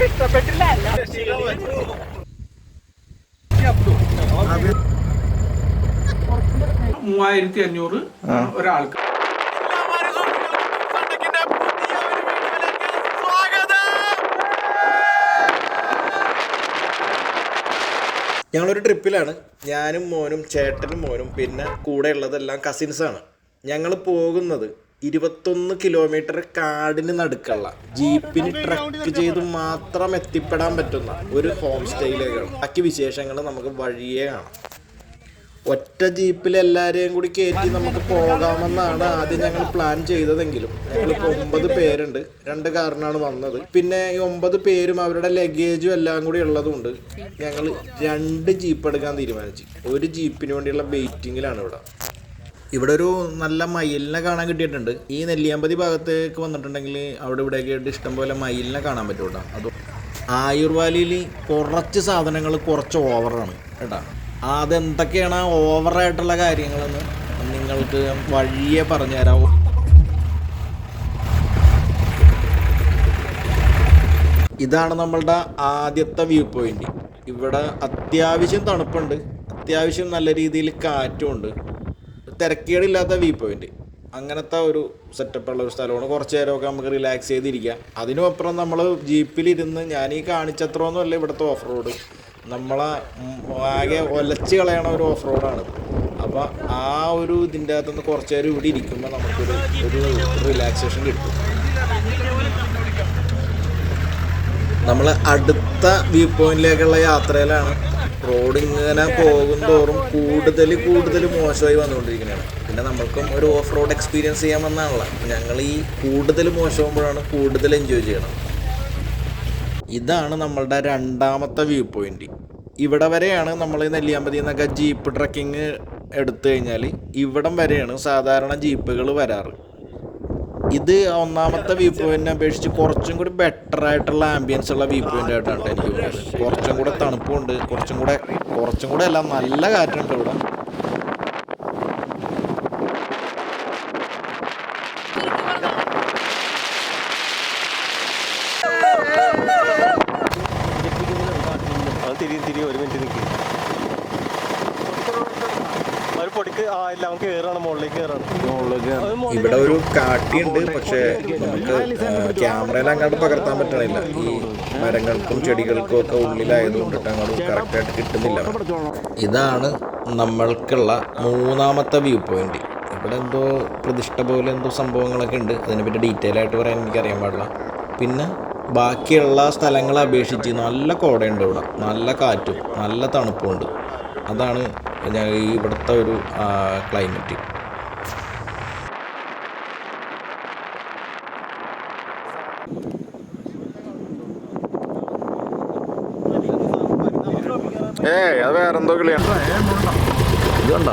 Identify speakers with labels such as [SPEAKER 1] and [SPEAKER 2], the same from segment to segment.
[SPEAKER 1] ഇഷ്ടപ്പെട്ടില്ല. 3500 ഒരാൾക്ക്.
[SPEAKER 2] ഞങ്ങളൊരു ട്രിപ്പിലാണ്. ഞാനും മോനും ചേട്ടനും മോനും പിന്നെ കൂടെ ഉള്ളതെല്ലാം കസിൻസാണ്. ഞങ്ങൾ പോകുന്നത് 21 കിലോമീറ്റർ കാടിന് നടുക്കുള്ള ജീപ്പിന് ട്രക്ക് ചെയ്ത് മാത്രം എത്തിപ്പെടാൻ പറ്റുന്ന ഒരു ഹോം സ്റ്റേയിലേക്കാണ്. ബാക്കി വിശേഷങ്ങൾ നമുക്ക് വഴിയേ കാണാം. ഒറ്റ ജീപ്പിൽ എല്ലാവരെയും കൂടി കയറ്റി നമുക്ക് പോകാമെന്നാണ് ആദ്യം ഞങ്ങൾ പ്ലാൻ ചെയ്തതെങ്കിലും ഞങ്ങളിപ്പോൾ 9 പേരുണ്ട്. 2 കാറിനാണ് വന്നത്. പിന്നെ ഈ 9 പേരും അവരുടെ ലഗേജും എല്ലാം കൂടി ഉള്ളതുകൊണ്ട് ഞങ്ങൾ 2 ജീപ്പ് എടുക്കാൻ തീരുമാനിച്ചു. ഒരു ജീപ്പിന് വേണ്ടിയുള്ള വെയിറ്റിങ്ങിലാണ് ഇവിടെ ഒരു നല്ല മയിലിനെ കാണാൻ കിട്ടിയിട്ടുണ്ട്. ഈ നെല്ലിയാമ്പതി ഭാഗത്തേക്ക് വന്നിട്ടുണ്ടെങ്കിൽ അവിടെ ഇവിടെയൊക്കെ ആയിട്ട് ഇഷ്ടംപോലെ മയിലിനെ കാണാൻ പറ്റും കേട്ടോ. അത് ആയുർവാലിയിൽ കുറച്ച് സാധനങ്ങൾ കുറച്ച് ഓവറാണ് കേട്ടോ. അതെന്തൊക്കെയാണ് ഓവറായിട്ടുള്ള കാര്യങ്ങളെന്ന് നിങ്ങൾക്ക് വഴിയെ പറഞ്ഞു തരാമോ? ഇതാണ് നമ്മളുടെ ആദ്യത്തെ വ്യൂ പോയിന്റ്. ഇവിടെ അത്യാവശ്യം തണുപ്പുണ്ട്, അത്യാവശ്യം നല്ല രീതിയിൽ കാറ്റുമുണ്ട്, തിരക്കേടില്ലാത്ത വ്യൂ പോയിന്റ്. അങ്ങനത്തെ ഒരു സെറ്റപ്പുള്ള ഒരു സ്ഥലമാണ്. കുറച്ച് നേരമൊക്കെ നമുക്ക് റിലാക്സ് ചെയ്തിരിക്കാം. അതിനുമപ്പുറം നമ്മൾ ജീപ്പിലിരുന്ന് ഞാൻ ഈ കാണിച്ചത്രയൊന്നും അല്ല ഇവിടുത്തെ ഓഫ് റോഡ്. നമ്മളെ ആകെ ഒലച്ച് കളയണ ഒരു ഓഫ് റോഡാണ്. അപ്പോൾ ആ ഒരു ഇതിൻ്റെ അകത്തുനിന്ന് കുറച്ച് നേരം ഇവിടെ ഇരിക്കുമ്പോൾ നമുക്കൊരു റിലാക്സേഷൻ കിട്ടും. നമ്മൾ അടുത്ത വ്യൂ പോയിന്റിലേക്കുള്ള യാത്രയിലാണ്. റോഡ് ഇങ്ങനെ പോകും തോറും കൂടുതൽ മോശമായി വന്നുകൊണ്ടിരിക്കുന്നതാണ്. പിന്നെ നമ്മൾക്കും ഒരു ഓഫ് റോഡ് എക്സ്പീരിയൻസ് ചെയ്യാമെന്നാണല്ലോ. ഞങ്ങൾ ഈ കൂടുതൽ മോശമാകുമ്പോഴാണ് കൂടുതൽ എൻജോയ് ചെയ്യണം. ഇതാണ് നമ്മളുടെ രണ്ടാമത്തെ വ്യൂ പോയിന്റ്. ഇവിടെ വരെയാണ് നമ്മൾ നെല്ലിയാമ്പതിയിൽ നിന്നൊക്കെ ജീപ്പ് ട്രക്കിങ് എടുത്തു കഴിഞ്ഞാൽ ഇവിടം വരെയാണ് സാധാരണ ജീപ്പുകൾ വരാറ്. ഇത് ഒന്നാമത്തെ വ്യൂ പോയിന്റിനെ അപേക്ഷിച്ച് കുറച്ചും കൂടി ബെറ്റർ ആയിട്ടുള്ള ആംബിയൻസ് ഉള്ള വ്യൂ പോയിന്റ് ആയിട്ടാണ് എനിക്ക് തോന്നിയത്. കുറച്ചും കൂടെ തണുപ്പുണ്ട്, കുറച്ചും കൂടെ അല്ല നല്ല കാറ്റുണ്ട് ഇവിടെ. ഇവിടെ ഒരു കാട്ടിയുണ്ട്, പക്ഷെ നമുക്ക് ക്യാമറയിൽ അങ്ങോട്ട് പകർത്താൻ പറ്റണില്ല. ഈ മരങ്ങൾക്കും ചെടികൾക്കും ഒക്കെ ഉള്ളിലായതുകൊണ്ടിട്ട് അങ്ങോട്ട് കറക്റ്റായിട്ട് കിട്ടുന്നില്ല. ഇതാണ് നമ്മൾക്കുള്ള മൂന്നാമത്തെ വ്യൂ പോയിന്റ്. ഇവിടെ എന്തോ പ്രതിഷ്ഠ പോലെ എന്തോ സംഭവങ്ങളൊക്കെ ഉണ്ട്. അതിനെപ്പറ്റി ഡീറ്റെയിൽ ആയിട്ട് പറയാൻ എനിക്കറിയാൻ പാടില്ല. പിന്നെ ബാക്കിയുള്ള സ്ഥലങ്ങളെ അപേക്ഷിച്ച് നല്ല കോടയുണ്ട് ഇവിടെ, നല്ല കാറ്റും നല്ല തണുപ്പുമുണ്ട്. അതാണ് ഇവിടുത്തെ ഒരു ക്ലൈമറ്റ്. അത് വേറെന്തോ കളിയാണ്. ഇത് കണ്ട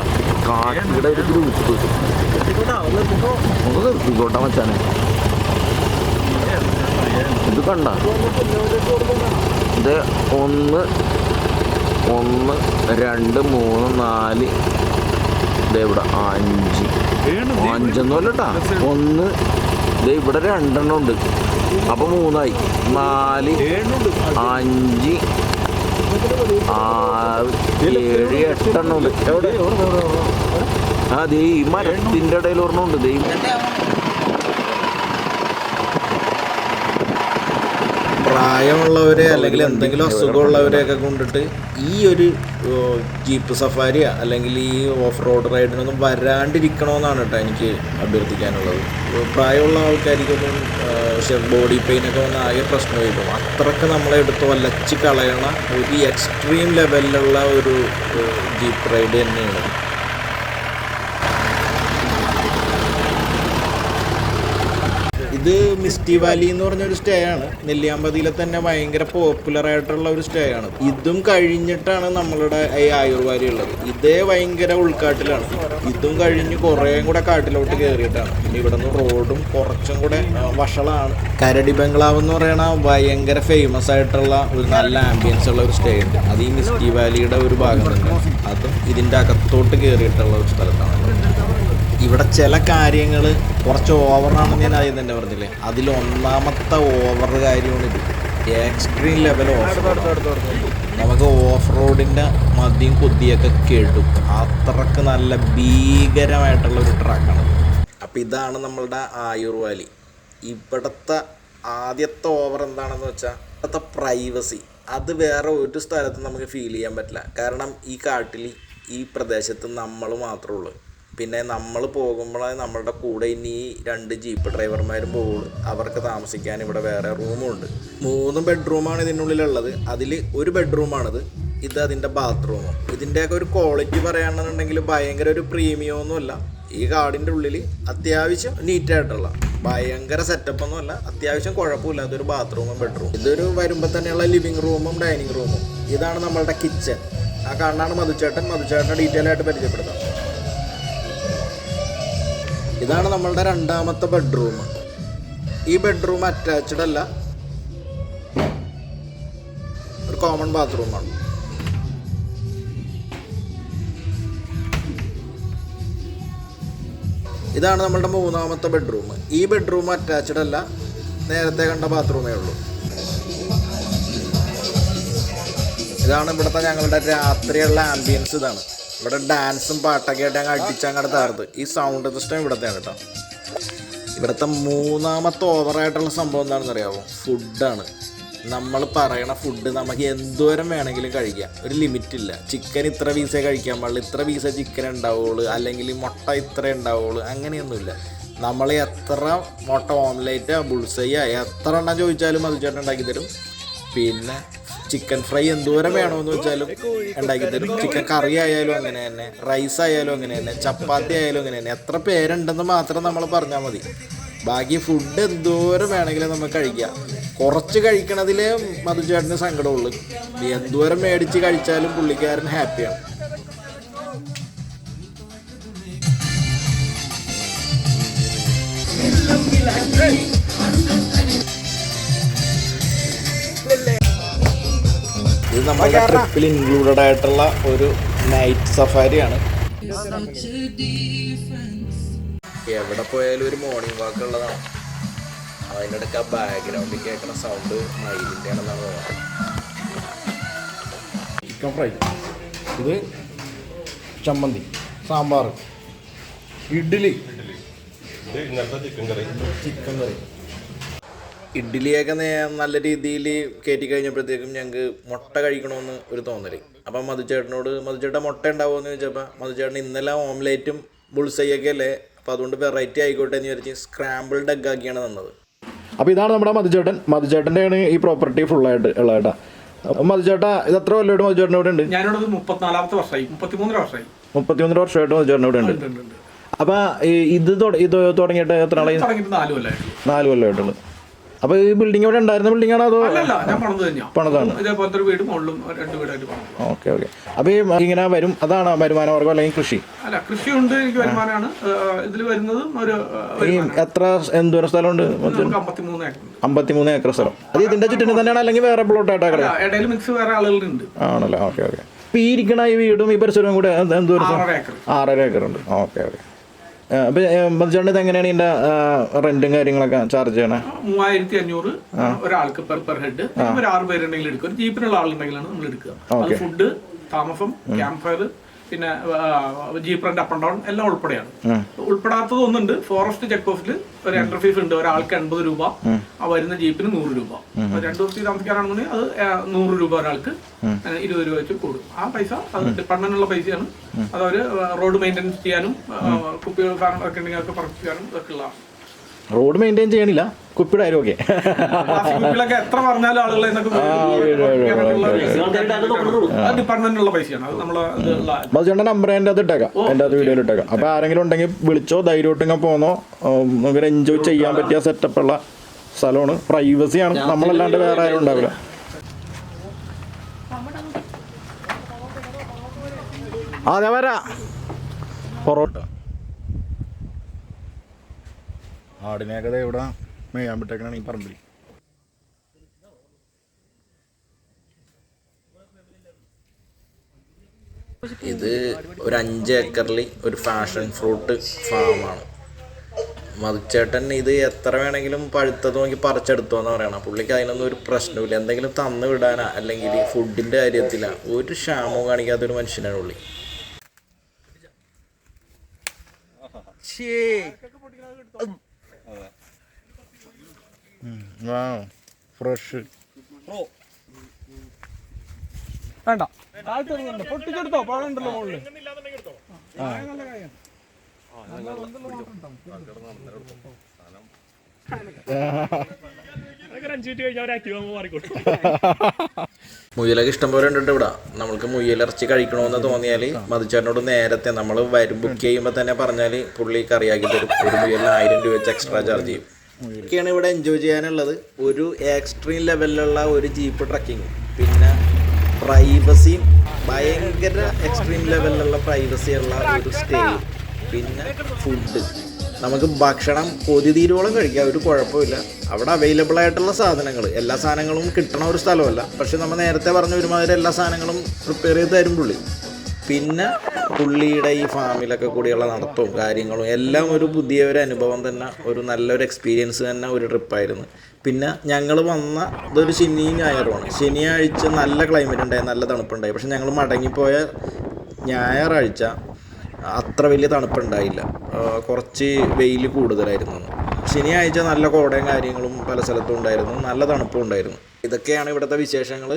[SPEAKER 2] കാട്ടിയുടെ ഒരു ഗ്രൂപ്പ് ഒന്ന് നിർത്തിക്കോട്ടെ മച്ചാനെ. ഇത് കണ്ട, ഇത് 1 2 3 4 ഇവിടെ 5 അല്ലട്ടാ 1 ഇവിടെ 2 ഉണ്ട്. അപ്പൊ 3 4 5 6 7 8 ഉണ്ട്. എവിടെ അതെ ഈ മരത്തിന്റെ ഇടയിൽ ഒരെണ്ണമുണ്ട്. പ്രായമുള്ളവരെ അല്ലെങ്കിൽ എന്തെങ്കിലും അസുഖമുള്ളവരെയൊക്കെ കൊണ്ടിട്ട് ഈ ഒരു ജീപ്പ് സഫാരിയോ അല്ലെങ്കിൽ ഈ ഓഫ് റോഡ് റൈഡിനൊന്നും വരാണ്ടിരിക്കണമെന്നാണ് കേട്ടോ എനിക്ക് അഭ്യർത്ഥിക്കാനുള്ളത്. പ്രായമുള്ള ആൾക്കാർക്കൊന്നും ബോഡി പെയിനൊക്കെ വന്ന് ആകെ പ്രശ്നമായിരിക്കും. അത്രയ്ക്ക് നമ്മളെ എടുത്ത് വലച്ച് കളയണ ഒരു എക്സ്ട്രീം ലെവലിലുള്ള ഒരു ജീപ്പ് റൈഡ് തന്നെയാണ്. ഇത് മിസ്റ്റി വാലി എന്ന് പറഞ്ഞൊരു സ്റ്റേ ആണ്. നെല്ലിയാമ്പതിയിലെ തന്നെ ഭയങ്കര പോപ്പുലർ ആയിട്ടുള്ള ഒരു സ്റ്റേ ആണ്. ഇതും കഴിഞ്ഞിട്ടാണ് നമ്മളുടെ ഈ ആയുർവാലി ഉള്ളത്. ഇതേ ഭയങ്കര ഉൾക്കാട്ടിലാണ്. ഇതും കഴിഞ്ഞ് കുറേ കൂടെ കാട്ടിലോട്ട് കയറിയിട്ടാണ്. പിന്നെ ഇവിടെ നിന്ന് റോഡും കുറച്ചും കൂടെ വഷളാണ്. കരടി ബംഗ്ലാവ് എന്ന് പറയുന്ന ഭയങ്കര ഫേമസ് ആയിട്ടുള്ള ഒരു നല്ല ആംബിയൻസ് ഉള്ള ഒരു സ്റ്റേ ഉണ്ട്. അത് ഈ മിസ്റ്റി വാലിയുടെ ഒരു ഭാഗം തന്നെ. അതും ഇതിൻ്റെ അകത്തോട്ട് കയറിയിട്ടുള്ള ഒരു സ്ഥലത്താണ്. ഇവിടെ ചില കാര്യങ്ങൾ കുറച്ച് ഓവറാണെന്ന് ഞാൻ ആദ്യം തന്നെ പറഞ്ഞില്ലേ. അതിലൊന്നാമത്തെ ഓവർ കാര്യമാണിത്. എക്സ്ട്രീം ലെവൽ നമുക്ക് ഓഫ് റോഡിൻ്റെ മതിയും കൊതിയൊക്കെ കേടും. അത്രക്ക് നല്ല ഭീകരമായിട്ടുള്ള ഒരു ട്രാക്കാണ്. അപ്പം ഇതാണ് നമ്മളുടെ ആയൂർ വാലി. ഇവിടുത്തെ ആദ്യത്തെ ഓവർ എന്താണെന്ന് വെച്ചാൽ ഇവിടുത്തെ പ്രൈവസി അത് വേറെ ഒരു സ്ഥലത്തും നമുക്ക് ഫീൽ ചെയ്യാൻ പറ്റില്ല. കാരണം ഈ കാട്ടിൽ ഈ പ്രദേശത്ത് നമ്മൾ മാത്രമേ ഉള്ളൂ. പിന്നെ നമ്മൾ പോകുമ്പോൾ നമ്മളുടെ കൂടെ ഇനി 2 ജീപ്പ് ഡ്രൈവർമാരും പോകുള്ളൂ. അവർക്ക് താമസിക്കാൻ ഇവിടെ വേറെ റൂമുണ്ട്. 3 ബെഡ്റൂമാണ് ഇതിനുള്ളിലുള്ളത്. അതിൽ ഒരു ബെഡ്റൂമാണിത്. ഇത് അതിൻ്റെ ബാത്റൂമും. ഇതിൻ്റെയൊക്കെ ഒരു ക്വാളിറ്റി പറയുകയാണെന്നുണ്ടെങ്കിൽ ഭയങ്കര ഒരു പ്രീമിയമൊന്നുമല്ല. ഈ കാടിൻ്റെ ഉള്ളിൽ അത്യാവശ്യം നീറ്റായിട്ടുള്ള ഭയങ്കര സെറ്റപ്പൊന്നും അല്ല, അത്യാവശ്യം കുഴപ്പമില്ലാത്തൊരു ബാത്റൂമും ബെഡ്റൂം. ഇതൊരു വരുമ്പോൾ തന്നെയുള്ള ലിവിങ് റൂമും ഡൈനിങ് റൂമും. ഇതാണ് നമ്മളുടെ കിച്ചൺ. ആ കാണാണ് മധുചേട്ടൻ. മധുചേട്ടനെ ഡീറ്റെയിൽ ആയിട്ട് പരിചയപ്പെടുത്താം. ഇതാണ് നമ്മളുടെ 2ാമത്തെ ബെഡ്റൂം. ഈ ബെഡ്റൂം അറ്റാച്ച്ഡ് അല്ല, ഒരു കോമൺ ബാത്റൂമാണ്. ഇതാണ് നമ്മളുടെ 3ാമത്തെ ബെഡ്റൂം. ഈ ബെഡ്റൂം അറ്റാച്ച്ഡ് അല്ല, നേരത്തെ കണ്ട ബാത്റൂമേ ഉള്ളൂ. ഇതാണ് ഇവിടുത്തെ ഞങ്ങളുടെ രാത്രിയുള്ള ആംബിയൻസ്. ഇതാണ് ഇവിടെ ഡാൻസും പാട്ടൊക്കെ ആയിട്ട് ഞങ്ങൾ അടിച്ചങ്ങോട്ട് താർത്ത്. ഈ സൗണ്ട് സിസ്റ്റം ഇവിടത്തെയാണ് കേട്ടോ. ഇവിടുത്തെ 3ാമത്തെ ഓവറായിട്ടുള്ള സംഭവം എന്താണെന്ന് അറിയാമോ? ഫുഡാണ്. നമ്മൾ പറയണ ഫുഡ് നമുക്ക് എന്തോരം വേണമെങ്കിലും കഴിക്കാം, ഒരു ലിമിറ്റില്ല. ചിക്കൻ ഇത്ര പീസേ കഴിക്കാൻ പാടുള്ളൂ, ഇത്ര പീസേ ചിക്കൻ ഉണ്ടാവുള്ളൂ, അല്ലെങ്കിൽ മുട്ട ഇത്ര ഉണ്ടാവുള്ളൂ, അങ്ങനെയൊന്നുമില്ല. നമ്മൾ എത്ര മുട്ട ഓംലേറ്റ് ബുൾസയ്യ എത്ര എണ്ണം ചോദിച്ചാലും അത് ചേട്ടൻ ഉണ്ടാക്കി തരും. പിന്നെ ചിക്കൻ ഫ്രൈ എന്തോരം വേണമെന്ന് വെച്ചാലും ഉണ്ടാക്കി തരും. ചിക്കൻ കറി ആയാലും അങ്ങനെ തന്നെ, റൈസ് ആയാലും അങ്ങനെ തന്നെ, ചപ്പാത്തി ആയാലും അങ്ങനെ തന്നെ. എത്ര പേരുണ്ടെന്ന് മാത്രം നമ്മൾ പറഞ്ഞാൽ മതി. ബാക്കി ഫുഡ് എന്തോരം വേണമെങ്കിലും നമുക്ക് കഴിക്കാം. കുറച്ച് കഴിക്കണതിലേ മധുചേട്ടന് സങ്കടമുള്ളൂ. എന്തോരം മേടിച്ച് കഴിച്ചാലും പുള്ളിക്കാരൻ ഹാപ്പിയാണ്. ഇത് നമ്മുടെ ട്രിപ്പിൽ ഇൻക്ലൂഡഡ് ആയിട്ടുള്ള ഒരു നൈറ്റ് സഫാരിയാണ്. എവിടെ പോയാലും ഒരു മോർണിംഗ് വാക്ക് ഉള്ളതാണ്. അതിൻ്റെ ഇടയ്ക്ക് ആ ബാക്ക്ഗ്രൗണ്ടിൽ കേൾക്കുന്ന സൗണ്ട് മയിലിൻ്റെ ആണെന്നാണ് തോന്നുന്നത്. ചിക്കൻ ഫ്രൈ, ഇത് ചമ്മന്തി, സാമ്പാർ, ഇഡ്ഡലി, ചിക്കൻ കറി. ഇഡ്ഡലിയൊക്കെ നല്ല രീതിയിൽ കയറ്റി കഴിഞ്ഞപ്പോഴത്തേക്കും ഞങ്ങൾക്ക് മുട്ട കഴിക്കണമെന്ന് ഒരു തോന്നൽ. അപ്പം മധുചേട്ടൻ മുട്ട ഉണ്ടാവുമെന്ന് ചോദിച്ചപ്പോൾ മധുചേട്ടൻ ഇന്നലെ ഓംലേറ്റും ബുൾസൈയൊക്കെ അല്ലേ, അപ്പോൾ അതുകൊണ്ട് വെറൈറ്റി ആയിക്കോട്ടെ എന്ന് വിചാരിച്ച് സ്ക്രാമ്പിൾഡ് എഗ് ആക്കിയാണ് തന്നത്. അപ്പോൾ ഇതാണ് നമ്മുടെ മധുചേട്ടൻ്റെയാണ് ഈ പ്രോപ്പർട്ടി ഫുള്ളായിട്ട് ഉള്ളതായിട്ടാ. മധുചേട്ടാ, ഇത് എത്ര കൊല്ലമായിട്ട് മധുചേട്ടൻ ഇവിടെ ഉണ്ട്?
[SPEAKER 1] ഞാനിവിടെ 34ാമത്തെ വർഷമായി, 33 വർഷമായി.
[SPEAKER 2] 33 വർഷമായിട്ട് മധുചേട്ടൻ ഇവിടെ ഉണ്ട്. അപ്പോൾ ഇത് തുടങ്ങിയിട്ട് എത്ര നാളായി? 4 കൊല്ലമായിട്ടുള്ളൂ. അപ്പോൾ ഈ ബിൽഡിംഗ് ഇവിടെ ഉണ്ടായിരുന്ന ബിൽഡിംഗാണോ അതോ? പണിതാണ്. ഓക്കെ. അപ്പോൾ ഈ ഇങ്ങനെ വരും, അതാണ് വരുമാന മാർഗം അല്ലെങ്കിൽ കൃഷി?
[SPEAKER 1] അല്ല, കൃഷിയുണ്ട്, എനിക്ക് വരുമാനമാണ് ഇതിൽ വരുന്നത്.
[SPEAKER 2] എത്ര എന്തോരം സ്ഥലമുണ്ട്? 53 ഏക്കർ സ്ഥലം. അത് ഇതിന്റെ ചുറ്റിനും തന്നെയാണ് അല്ലെങ്കിൽ വേറെ പ്ലോട്ടായിട്ടാണ്?
[SPEAKER 1] ഇടയിൽ മിക്സ് വേറെ ആളുകളുണ്ട്.
[SPEAKER 2] ആണല്ലോ. ഓക്കെ. അപ്പോൾ ഈ ഇരിക്കണ ഈ വീടും ഈ പരിസരവും കൂടെ എന്തോരം? 6.5 ഏക്കർ ഉണ്ട്. ഓക്കെ. അപ്പോൾ മധുചേട്ടൻ ഇത് എങ്ങനെയാണ് ഇതിന്റെ റെന്റും കാര്യങ്ങളൊക്കെ ചാർജ് ചെയ്യണേ?
[SPEAKER 1] 3500 ഒരാൾക്ക് പെർ ഹെഡ്. 6 പേരുണ്ടെങ്കിൽ എടുക്കും. ഒരു ജീപ്പിനുള്ള ആളുണ്ടെങ്കിലാണ് നമ്മൾ എടുക്കുക. ഫുഡ്, താമസം, ക്യാമ്പ് ഫയർ, പിന്നെ jeep rent, up and down എല്ലാം ഉൾപ്പെടെയാണ്. ഉൾപ്പെടാത്തത് ഒന്നുണ്ട്. ഫോറസ്റ്റ് ചെക്ക് പോസ്റ്റിൽ ഒരു എൻട്രി ഫീസ് ഉണ്ട്. ഒരാൾക്ക് 80 രൂപ, വരുന്ന ജീപ്പിന് 100 രൂപ. 2 ദിവസത്തിൽ താമസിക്കാനാണെന്നുണ്ടെങ്കിൽ അത് 100 രൂപ ഒരാൾക്ക്, 20 രൂപ വെച്ച് കൂടും. ആ പൈസ അത് ഡിപ്പാർട്ട്മെന്റിനുള്ള പൈസയാണ്. അത് അവർ റോഡ് മെയിൻ്റെനൻസ് ചെയ്യാനും കുപ്പികൾ സാധനം ഒക്കെ ഉണ്ടെങ്കിൽ അതൊക്കെ പറിക്കാനും ഇതൊക്കെ ഉള്ളതാണ്.
[SPEAKER 2] റോഡ് മെയിൻറ്റെയിൻ ചെയ്യണില്ല, കുപ്പിയുടെ കാര്യമൊക്കെ
[SPEAKER 1] എത്ര പറഞ്ഞാലും ആളുകളെ ഡിപ്പാർട്ട്മെന്റിനുള്ള പൈസയാണ്.
[SPEAKER 2] മധുചേട്ടൻ്റെ നമ്പർ എൻ്റെ അത് ഇട്ടേക്കാം, എൻ്റെ അത് വീഡിയോയിൽ ഇട്ടേക്കാം. അപ്പോൾ ആരെങ്കിലും ഉണ്ടെങ്കിൽ വിളിച്ചോ, ധൈര്യമായിട്ട് ഇങ്ങനെ പോന്നോ. നമുക്ക് എൻജോയ് ചെയ്യാൻ പറ്റിയ സെറ്റപ്പുള്ള സ്ഥലമാണ്, പ്രൈവസിയാണ്. നമ്മളല്ലാണ്ട് വേറെ ആരും ഉണ്ടാവില്ല. അതെ, വരാ പൊറോട്ട ആടിനേക്കത് ഇവിടെ മേയാൻ പറ്റേക്കണാണ് ഈ പറമ്പിൽ. ഇത് ഒരു 5 ഏക്കറിൽ ഒരു ഫാഷൻ ഫ്രൂട്ട് ഫാമാണ്. മധുച്ചേട്ടൻ ഇത് എത്ര വേണമെങ്കിലും പഴുത്തത് നോക്കി പറിച്ചെടുത്തോ എന്ന് പറയണം. പുള്ളിക്ക് അതിനൊന്നും ഒരു പ്രശ്നമില്ല. എന്തെങ്കിലും തന്നു വിടാനാ അല്ലെങ്കിൽ ഫുഡിൻ്റെ കാര്യത്തിലാ ഒരു ക്ഷാമവും കാണിക്കാത്തൊരു മനുഷ്യനാണ് പുള്ളി. ഫ്രഷ്
[SPEAKER 1] വേണ്ട പൊട്ടിച്ചെടുത്തോ പാടുണ്ടല്ലോ മുകളിൽ.
[SPEAKER 2] മുയലൊക്കെ ഇഷ്ടംപോലെ ഉണ്ട് ഇവിടെ. നമ്മൾക്ക് മുയലിറച്ചി കഴിക്കണമെന്ന് തോന്നിയാൽ മധുച്ചേട്ടനോട് നേരത്തെ നമ്മൾ ബുക്ക് ചെയ്യുമ്പോൾ തന്നെ പറഞ്ഞാൽ പുള്ളി കറിയാക്കി തരും. ഒരു മുയലിന് 1000 രൂപ വെച്ച് എക്സ്ട്രാ ചാർജ് ചെയ്യും. ഒക്കെയാണ് ഇവിടെ എൻജോയ് ചെയ്യാനുള്ളത്. ഒരു എക്സ്ട്രീം ലെവലിലുള്ള ഒരു ജീപ്പ് ട്രക്കിങ്, പിന്നെ പ്രൈവസിയും ഭയങ്കര എക്സ്ട്രീം ലെവലിലുള്ള പ്രൈവസിയുള്ള ഒരു സ്റ്റേ, പിന്നെ ഫുഡ്. നമുക്ക് ഭക്ഷണം കൊതി തീരോളം കഴിക്കാം, ഒരു കുഴപ്പമില്ല. അവിടെ അവൈലബിൾ ആയിട്ടുള്ള സാധനങ്ങൾ, എല്ലാ സാധനങ്ങളും കിട്ടണ ഒരു സ്ഥലമല്ല, പക്ഷെ നമ്മൾ നേരത്തെ പറഞ്ഞ ഒരുമാതിരി എല്ലാ സാധനങ്ങളും പ്രിപ്പയർ ചെയ്ത് തരും പുള്ളി. പിന്നെ പുള്ളിയുടെ ഈ ഫാമിലൊക്കെ കൂടിയുള്ള നടത്തവും കാര്യങ്ങളും എല്ലാം ഒരു പുതിയ ഒരു അനുഭവം തന്നെ, ഒരു നല്ലൊരു എക്സ്പീരിയൻസ് തന്നെ ഒരു ട്രിപ്പായിരുന്നു. പിന്നെ ഞങ്ങൾ വന്ന ഇതൊരു ശനി ഞായറുമാണ്. ശനിയാഴ്ച നല്ല ക്ലൈമറ്റ് ഉണ്ടായി, നല്ല തണുപ്പുണ്ടായി. പക്ഷെ ഞങ്ങൾ മടങ്ങിപ്പോയ ഞായറാഴ്ച അത്ര വലിയ തണുപ്പുണ്ടായില്ല, കുറച്ച് വെയിൽ കൂടുതലായിരുന്നു. ശനിയാഴ്ച നല്ല കോടയും കാര്യങ്ങളും പല സ്ഥലത്തും ഉണ്ടായിരുന്നു, നല്ല തണുപ്പും ഉണ്ടായിരുന്നു. ഇതൊക്കെയാണ് ഇവിടുത്തെ വിശേഷങ്ങൾ.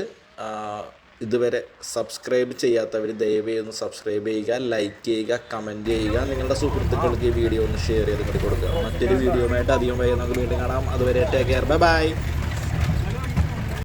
[SPEAKER 2] ഇതുവരെ സബ്സ്ക്രൈബ് ചെയ്യാത്തവർ ദയവായി ഒന്ന് സബ്സ്ക്രൈബ് ചെയ്യുക, ലൈക്ക് ചെയ്യുക, കമൻറ്റ് ചെയ്യുക. നിങ്ങളുടെ സുഹൃത്തുക്കൾക്ക് ഈ വീഡിയോ ഒന്ന് ഷെയർ ചെയ്ത് കൊടുക്കുക. മറ്റൊരു വീഡിയോയുമായിട്ട് അധികം വൈകുന്നേരം വീണ്ടും കാണാം. അതുവരെ ടേക്ക് കെയർ, ബൈ ബൈ.